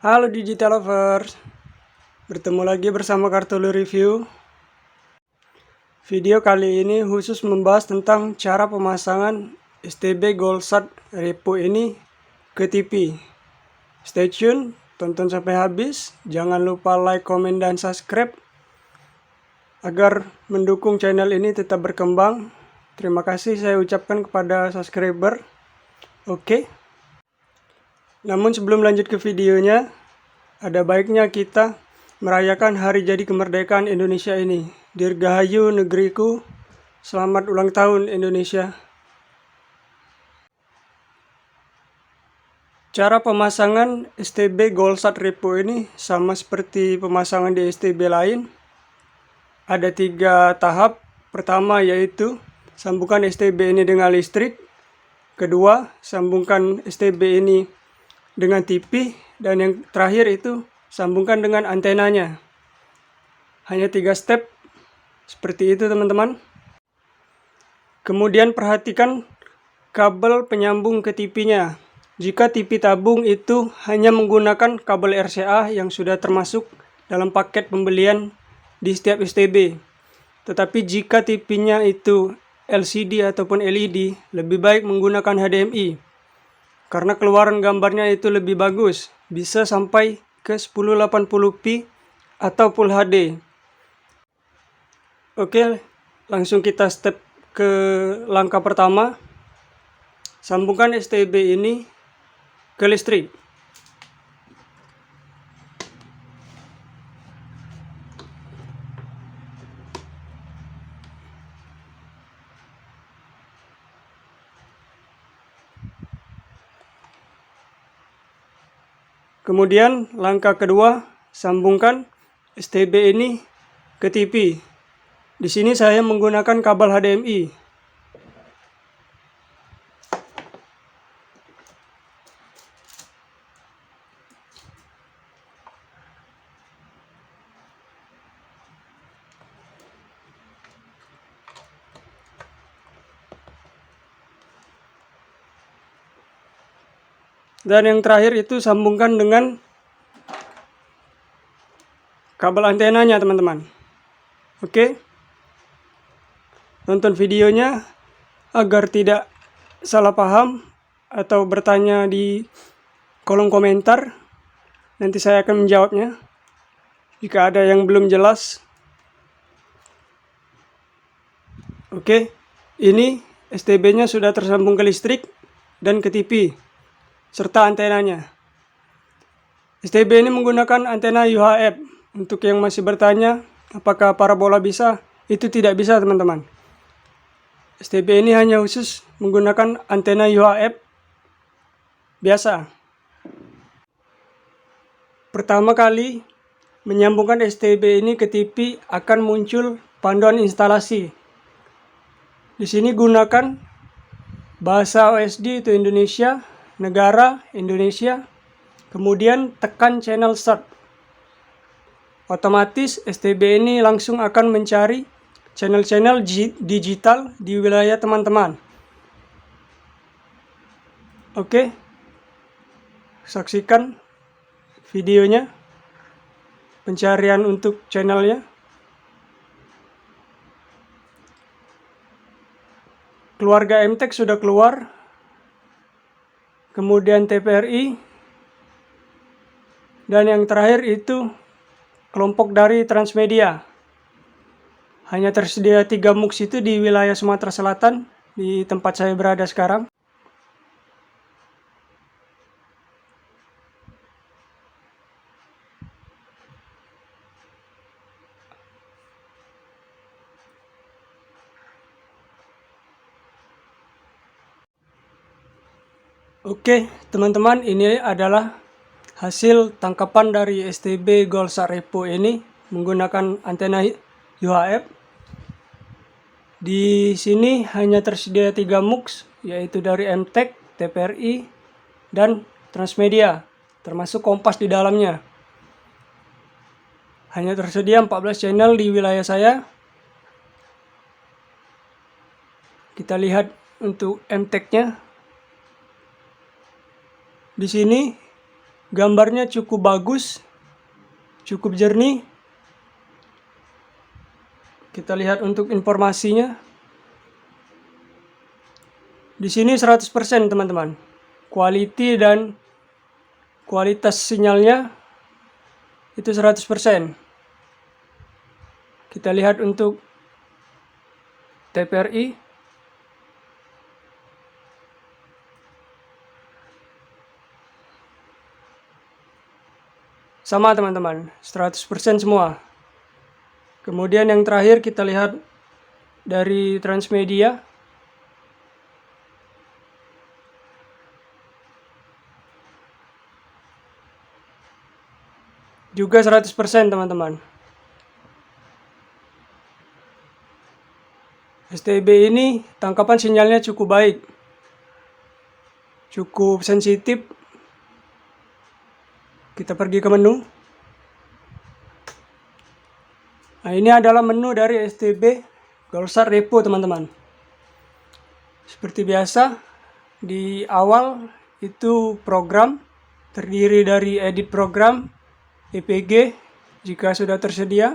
Halo Digital Lovers, bertemu lagi bersama Kartolo Review. Video kali ini khusus membahas tentang cara pemasangan STB Goldsat Repo ini ke TV. Stay tune, tonton sampai habis, jangan lupa like, komen, dan subscribe agar mendukung channel ini tetap berkembang. Terima kasih saya ucapkan kepada subscriber. Oke. Namun sebelum lanjut ke videonya, ada baiknya kita merayakan hari jadi kemerdekaan Indonesia ini. Dirgahayu negeriku, selamat ulang tahun Indonesia. Cara pemasangan STB Goldsat Repo ini sama seperti pemasangan di STB lain. Ada 3 tahap. Pertama yaitu sambungkan STB ini dengan listrik. Kedua, sambungkan STB ini dengan TV, dan yang terakhir itu sambungkan dengan antenanya. Hanya 3 step seperti itu teman-teman. Kemudian perhatikan kabel penyambung ke TV-nya. Jika TV tabung itu hanya menggunakan kabel RCA yang sudah termasuk dalam paket pembelian di setiap STB. Tetapi jika TV-nya itu LCD ataupun LED, lebih baik menggunakan HDMI. Karena keluaran gambarnya itu lebih bagus, bisa sampai ke 1080p atau Full HD. Oke, langsung kita step ke langkah pertama. Sambungkan STB ini ke listrik. Kemudian langkah kedua, sambungkan STB ini ke TV. Di sini saya menggunakan kabel HDMI. Dan yang terakhir itu sambungkan dengan kabel antenanya teman-teman. Oke. Tonton videonya agar tidak salah paham atau bertanya di kolom komentar. Nanti saya akan menjawabnya jika ada yang belum jelas. Oke. Ini STB-nya sudah tersambung ke listrik dan ke TV serta antenanya. STB ini menggunakan antena UHF. Untuk yang masih bertanya apakah parabola bisa, itu tidak bisa teman-teman. STB ini hanya khusus menggunakan antena UHF biasa. Pertama kali menyambungkan STB ini ke TV akan muncul panduan instalasi. Di sini gunakan bahasa OSD itu Indonesia, negara Indonesia, kemudian tekan channel start. Otomatis STB ini langsung akan mencari channel-channel digital di wilayah teman-teman. Oke, saksikan videonya, pencarian untuk channelnya. Keluarga MTech sudah keluar, kemudian TVRI, dan yang terakhir itu kelompok dari Transmedia. Hanya tersedia 3 MUX itu di wilayah Sumatera Selatan, di tempat saya berada sekarang. Oke, teman-teman, ini adalah hasil tangkapan dari STB Goldsat Repo ini menggunakan antena UHF. Di sini hanya tersedia 3 MUX, yaitu dari MTech, TVRI, dan Transmedia, termasuk Kompas di dalamnya. Hanya tersedia 14 channel di wilayah saya. Kita lihat untuk MTech-nya. Di sini Gambarnya cukup bagus, cukup jernih. Kita lihat untuk informasinya. Di sini 100% teman-teman. Quality dan kualitas sinyalnya itu 100%. Kita lihat untuk TPRI. Sama teman-teman, 100% semua. Kemudian yang terakhir kita lihat dari Transmedia. Juga 100% teman-teman. STB ini tangkapan sinyalnya cukup baik. Cukup sensitif. Kita pergi ke menu. Nah, ini adalah menu dari STB Goldsat Repo teman-teman. Seperti biasa, di awal itu program terdiri dari edit program, EPG jika sudah tersedia,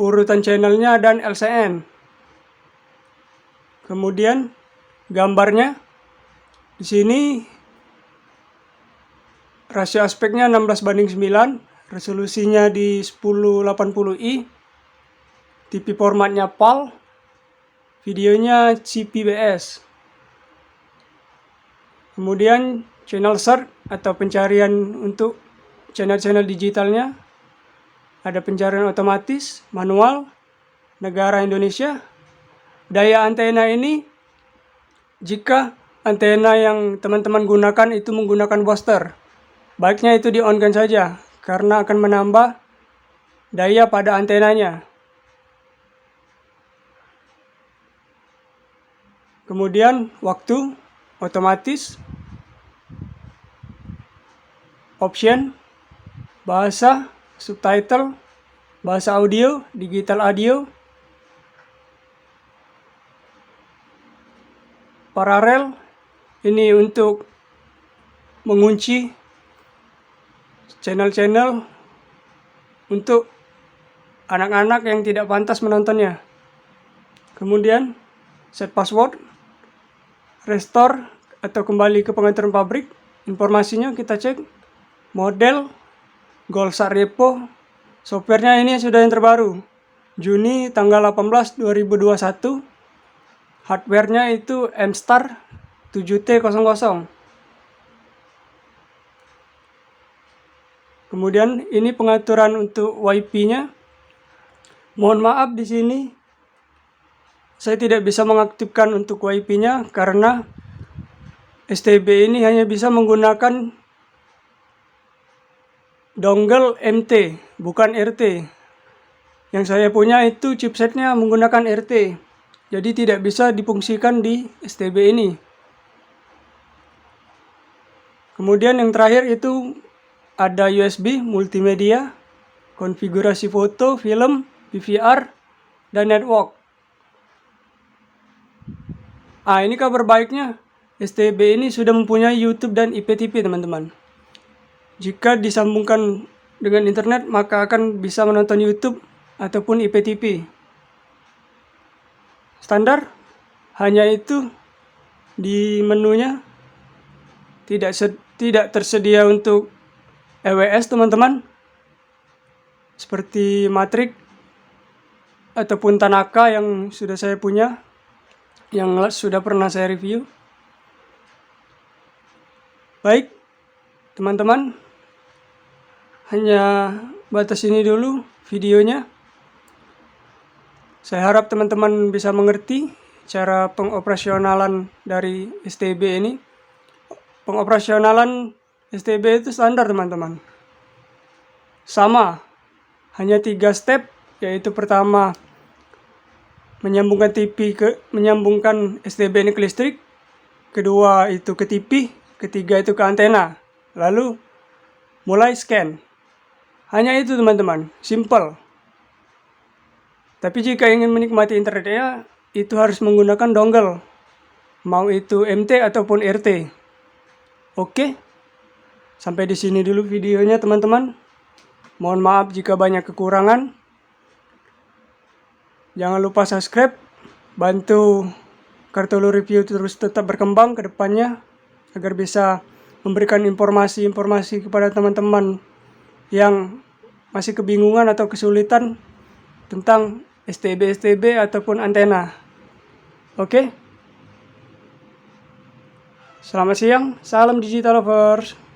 urutan channelnya dan LCN. Kemudian gambarnya di sini rasio aspeknya 16:9, resolusinya di 1080i, TV formatnya PAL, videonya CPBS. Kemudian channel search atau pencarian untuk channel-channel digitalnya, ada pencarian otomatis, manual, negara Indonesia. Daya antena ini, jika antena yang teman-teman gunakan itu menggunakan booster, baiknya itu di-on-kan saja, karena akan menambah daya pada antenanya. Kemudian waktu, otomatis, option, bahasa, subtitle, bahasa audio, digital audio, paralel, ini untuk mengunci channel-channel untuk anak-anak yang tidak pantas menontonnya. Kemudian set password, restore atau kembali ke pengaturan pabrik. Informasinya kita cek. Model Goldsat Repo, softwarenya ini sudah yang terbaru, Juni tanggal 18 2021. Hardwarenya itu MStar 7T00. Kemudian ini pengaturan untuk WiFi-nya. Mohon maaf di sini saya tidak bisa mengaktifkan untuk WiFi-nya karena STB ini hanya bisa menggunakan dongle MT, bukan RT. Yang saya punya itu chipsetnya menggunakan RT. Jadi tidak bisa difungsikan di STB ini. Kemudian yang terakhir itu ada USB, multimedia, konfigurasi foto, film, PVR, dan network. Ini kabar baiknya. STB ini sudah mempunyai YouTube dan IPTV teman-teman. Jika disambungkan dengan internet, maka akan bisa menonton YouTube ataupun IPTV. Standar, hanya itu di menunya. Tidak tersedia untuk EWS teman-teman, seperti Matrix ataupun Tanaka yang sudah saya punya, yang sudah pernah saya review. Baik teman-teman, hanya batas ini dulu videonya. Saya harap teman-teman bisa mengerti cara pengoperasionalan dari STB ini. Pengoperasionalan STB itu standar teman-teman. Sama, hanya 3 step, yaitu pertama menyambungkan STB ini ke listrik, kedua itu ke TV, ketiga itu ke antena, lalu mulai scan. Hanya itu teman-teman, simple. Tapi jika ingin menikmati internetnya, itu harus menggunakan dongle, mau itu MT ataupun RT. Oke. Sampai di sini dulu videonya teman-teman. Mohon maaf jika banyak kekurangan. Jangan lupa subscribe, bantu Kartolo Review terus tetap berkembang ke depannya agar bisa memberikan informasi-informasi kepada teman-teman yang masih kebingungan atau kesulitan tentang STB ataupun antena. Oke? Selamat siang, salam digital lovers.